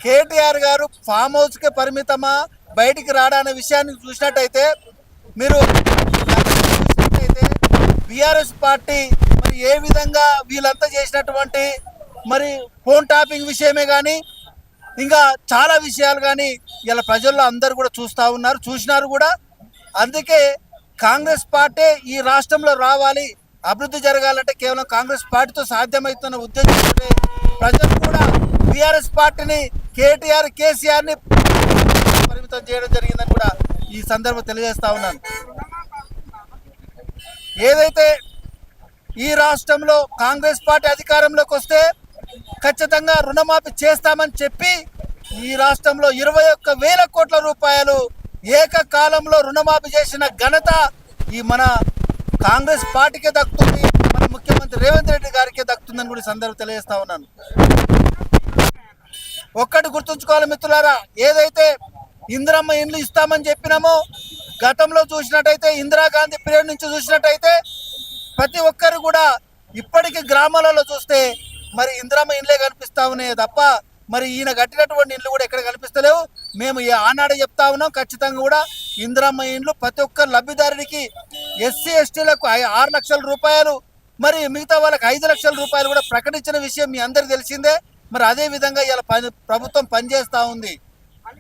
కేటీఆర్ గారు ఫామ్ హౌస్కే పరిమితమా, బయటికి రాడనే విషయాన్ని చూసినట్టయితే మీరు చూసినట్టయితే బీఆర్ఎస్ పార్టీ మరి ఏ విధంగా వీళ్ళంతా చేసినటువంటి మరి ఫోన్ టాపింగ్ విషయమే కానీ ఇంకా చాలా విషయాలు కానీ ఇలా ప్రజల్లో అందరూ కూడా చూస్తూ ఉన్నారు, చూసినారు కూడా. అందుకే కాంగ్రెస్ పార్టీ ఈ రాష్ట్రంలో రావాలి, అభివృద్ధి జరగాలంటే కేవలం కాంగ్రెస్ పార్టీతో సాధ్యమవుతున్న ఉద్దేశంతో ప్రజలు కూడా బీఆర్ఎస్ పార్టీని, కేటీఆర్ కేసీఆర్ని పరిమితం చేయడం జరిగిందని కూడా ఈ సందర్భం తెలియజేస్తా ఉన్నాను. ఏదైతే ఈ రాష్ట్రంలో కాంగ్రెస్ పార్టీ అధికారంలోకి వస్తే ఖచ్చితంగా రుణమాఫీ చేస్తామని చెప్పి ఈ రాష్ట్రంలో 21,000 కోట్ల రూపాయలు ఏకకాలంలో రుణమాఫీ చేసిన ఘనత ఈ మన కాంగ్రెస్ పార్టీకే దక్కుతుంది, మన ముఖ్యమంత్రి రేవంత్ రెడ్డి గారికే దక్కుతుందని కూడా సందర్భం తెలియజేస్తా ఉన్నాను. ఒక్కటి గుర్తుంచుకోవాలి మిత్రులారా, ఏదైతే ఇందిరమ్మ ఇండ్లు ఇస్తామని చెప్పినామో గతంలో చూసినట్టయితే ఇందిరాగాంధీ పీరియడ్ నుంచి చూసినట్టయితే ప్రతి ఒక్కరు కూడా ఇప్పటికీ గ్రామాలలో చూస్తే మరి ఇందిరమ్మ ఇండ్లే కనిపిస్తా ఉన్నాయి తప్ప మరి ఈయన కట్టినటువంటి ఇండ్లు కూడా ఎక్కడ కనిపిస్తలేవు. మేము ఆనాడే చెప్తా ఉన్నాం, ఖచ్చితంగా కూడా ఇందిరమ్మ ఇండ్లు ప్రతి ఒక్క లబ్ధిదారుడికి ఎస్సీ ఎస్టీలకు 6 లక్షల రూపాయలు, మరి మిగతా వాళ్ళకి 5 లక్షల రూపాయలు కూడా ప్రకటించిన విషయం మీ అందరికీ తెలిసిందే. మరి అదే విధంగా ఇలా ప్రభుత్వం పనిచేస్తూ ఉంది.